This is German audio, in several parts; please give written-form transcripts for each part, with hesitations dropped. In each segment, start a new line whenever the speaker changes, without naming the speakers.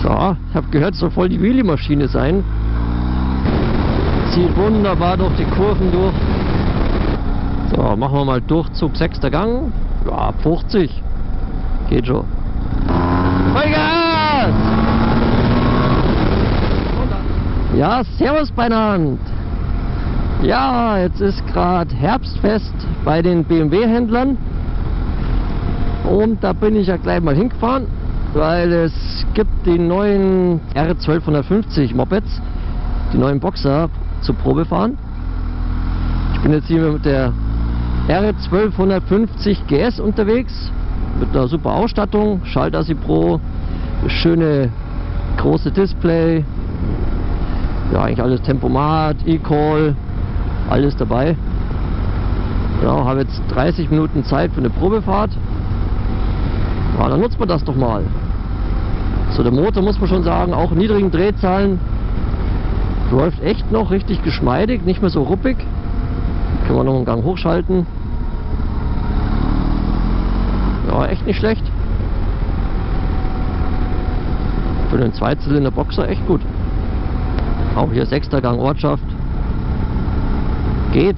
So, ich habe gehört, es soll voll die Wheelie-Maschine sein. Zieht wunderbar durch die Kurven durch. So, machen wir mal Durchzug 6. Gang. Ja, 50. Geht schon. Vollgas! Ja, servus beieinander. Ja, jetzt ist gerade Herbstfest bei den BMW-Händlern. Und da bin ich ja gleich mal hingefahren, weil es gibt die neuen R1250 Mopeds, die neuen Boxer zur Probe fahren. Ich bin jetzt hier mit der R1250 GS unterwegs, mit einer super Ausstattung, Schaltassi Pro, schöne große Display, ja eigentlich alles Tempomat, E-Call, alles dabei. Genau, habe jetzt 30 Minuten Zeit für eine Probefahrt. Ja, dann nutzt man das doch mal. So, der Motor, muss man schon sagen, auch niedrigen Drehzahlen läuft echt noch richtig geschmeidig, nicht mehr so ruppig. Können wir noch einen Gang hochschalten. Ja, echt nicht schlecht. Für den Zweizylinder Boxer echt gut. Auch hier 6. Gang Ortschaft. Geht.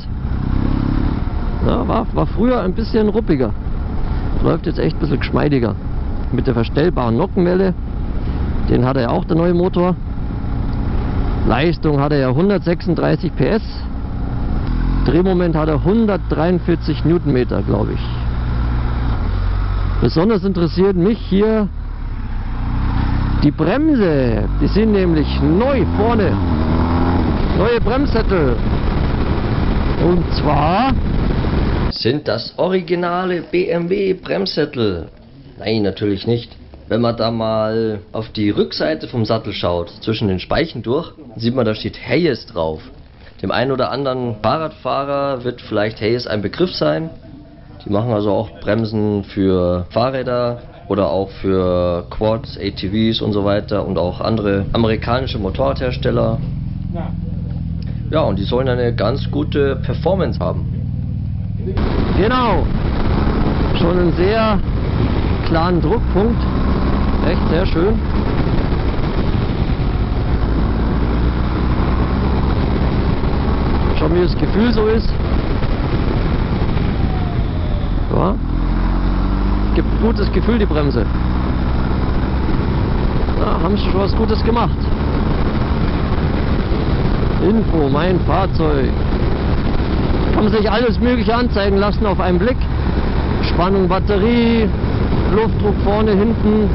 Ja, war früher ein bisschen ruppiger. Läuft jetzt echt ein bisschen geschmeidiger. Mit der verstellbaren Nockenwelle. Den hat er ja auch, der neue Motor. Leistung hat er ja 136 PS. Drehmoment hat er 143 Newtonmeter, glaube ich. Besonders interessiert mich hier die Bremse. Die sind nämlich neu vorne. Neue Bremssättel. Und zwar sind das originale BMW Bremssättel. Nein, natürlich nicht. Wenn man da mal auf die Rückseite vom Sattel schaut, zwischen den Speichen durch, sieht man, da steht Hayes drauf. Dem einen oder anderen Fahrradfahrer wird vielleicht Hayes ein Begriff sein. Die machen also auch Bremsen für Fahrräder oder auch für Quads, ATVs und so weiter und auch andere amerikanische Motorradhersteller. Ja, und die sollen eine ganz gute Performance haben. Genau, schon einen sehr klaren Druckpunkt, echt sehr schön. Schauen, wie das Gefühl so ist. Ja. Gibt ein gutes Gefühl, die Bremse. Ja, haben schon was Gutes gemacht. Info, mein Fahrzeug. Kann man sich alles Mögliche anzeigen lassen auf einen Blick. Spannung, Batterie, Luftdruck vorne, hinten.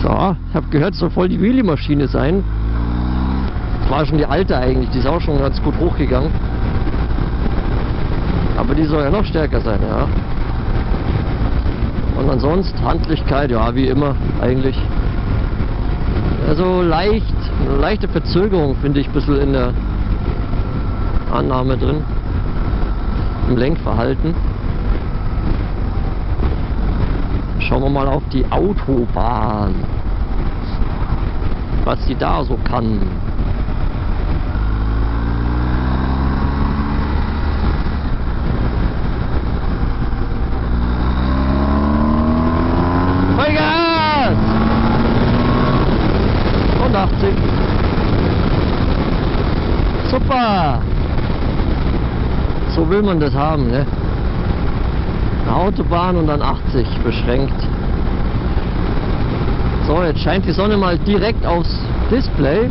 So, ich habe gehört, es soll voll die Wheelie-Maschine sein. Das war schon die alte eigentlich, die ist auch schon ganz gut hochgegangen. Aber die soll ja noch stärker sein, ja. Und ansonsten Handlichkeit, ja, wie immer eigentlich. Also eine leichte Verzögerung finde ich ein bisschen in der Annahme drin. Im Lenkverhalten. Schauen wir mal auf die Autobahn. Was sie da so kann. Vollgas! 180. Super! So will man das haben, ne? Eine Autobahn und dann 80 beschränkt. So, jetzt scheint die Sonne mal direkt aufs Display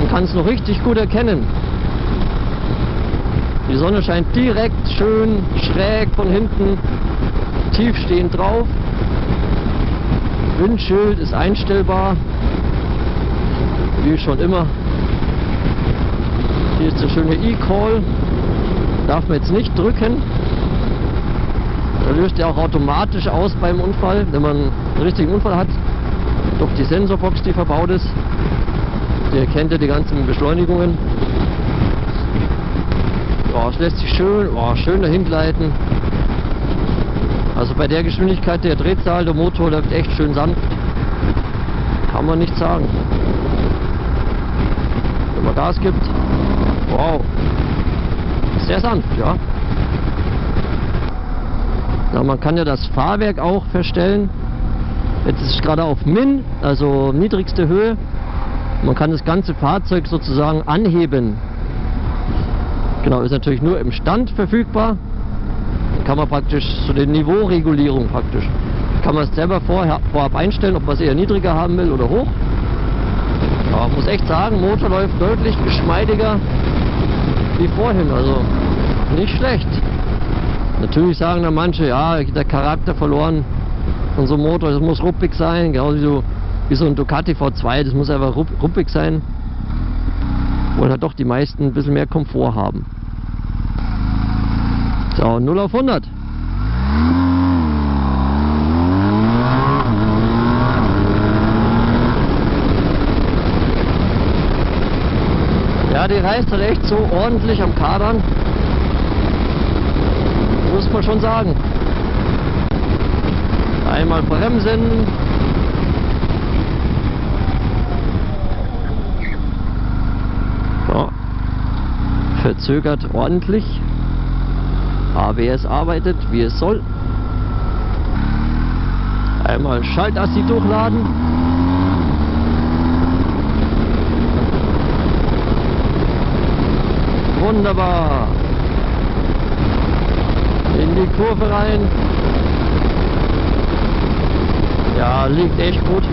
und kann es noch richtig gut erkennen. Die Sonne scheint direkt schön schräg von hinten tiefstehend drauf. Windschild ist einstellbar, wie schon immer. Hier ist der schöne E-Call. Darf man jetzt nicht drücken. Er löst ja auch automatisch aus beim Unfall, wenn man einen richtigen Unfall hat. Durch die Sensorbox, die verbaut ist. Die erkennt ja die ganzen Beschleunigungen. Ja, es lässt sich schön dahin gleiten. Also bei der Geschwindigkeit der Drehzahl, der Motor läuft echt schön sanft. Kann man nicht sagen. Wenn man Gas gibt, wow. Sehr sanft, ja. Ja, man kann ja das Fahrwerk auch verstellen. Jetzt ist es gerade auf Min, also niedrigste Höhe. Man kann das ganze Fahrzeug sozusagen anheben. Genau, ist natürlich nur im Stand verfügbar. Dann kann man praktisch so eine Niveauregulierung praktisch. Kann man es selber vorab einstellen, ob man es eher niedriger haben will oder hoch. Ja, muss echt sagen, Motor läuft deutlich geschmeidiger wie vorhin, also nicht schlecht. Natürlich sagen dann manche, ja, der Charakter verloren. Unser Motor, das muss ruppig sein, genauso wie so ein Ducati V2, das muss einfach ruppig sein. Wollen halt doch die meisten ein bisschen mehr Komfort haben. So, 0 auf 100. Ja, die reißt halt echt so ordentlich am Kadern. Muss man schon sagen. Einmal bremsen. So. Verzögert ordentlich. ABS arbeitet, wie es soll. Einmal Schaltassi durchladen. Wunderbar. In die Kurve rein. Ja, liegt echt gut.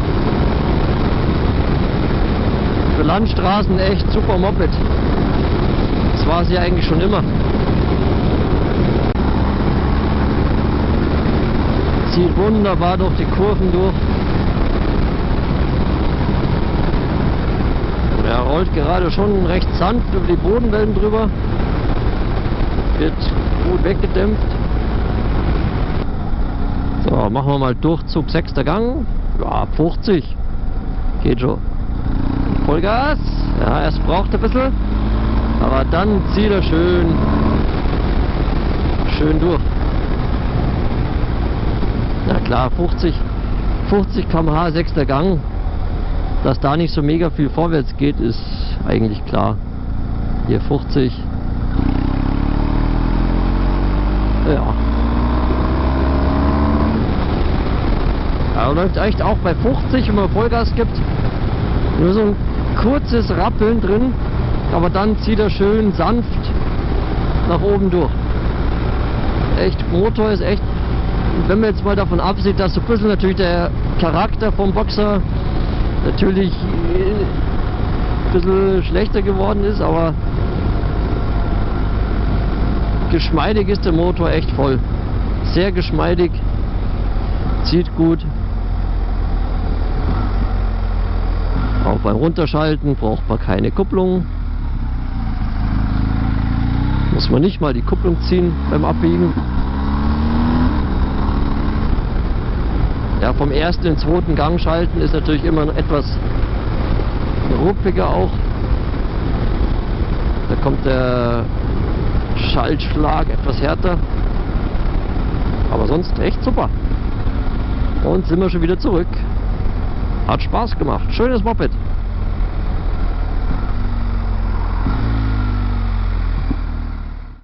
Für Landstraßen echt super Moped. Das war sie eigentlich schon immer. Zieht wunderbar durch die Kurven durch. Er rollt gerade schon recht sanft über die Bodenwellen drüber. Wird gut weggedämpft. So, machen wir mal Durchzug 6. Gang. Ja, 50. Geht schon. Vollgas. Ja, es braucht ein bisschen. Aber dann zieht er schön durch. Na klar, 50 km/h 6. Gang. Dass da nicht so mega viel vorwärts geht, ist eigentlich klar. Hier 50. Ja. Er läuft echt auch bei 50, wenn man Vollgas gibt. Nur so ein kurzes Rappeln drin, aber dann zieht er schön sanft nach oben durch. Echt, Motor ist echt, wenn man jetzt mal davon absieht, dass so ein bisschen natürlich der Charakter vom Boxer natürlich ein bisschen schlechter geworden ist, aber geschmeidig ist der Motor echt voll. Sehr geschmeidig, zieht gut. Auch beim Runterschalten braucht man keine Kupplung. Muss man nicht mal die Kupplung ziehen beim Abbiegen. Ja, vom 1. in den 2. Gang schalten ist natürlich immer noch etwas ruppiger auch. Da kommt der Schaltschlag etwas härter. Aber sonst echt super. Und sind wir schon wieder zurück. Hat Spaß gemacht. Schönes Moped.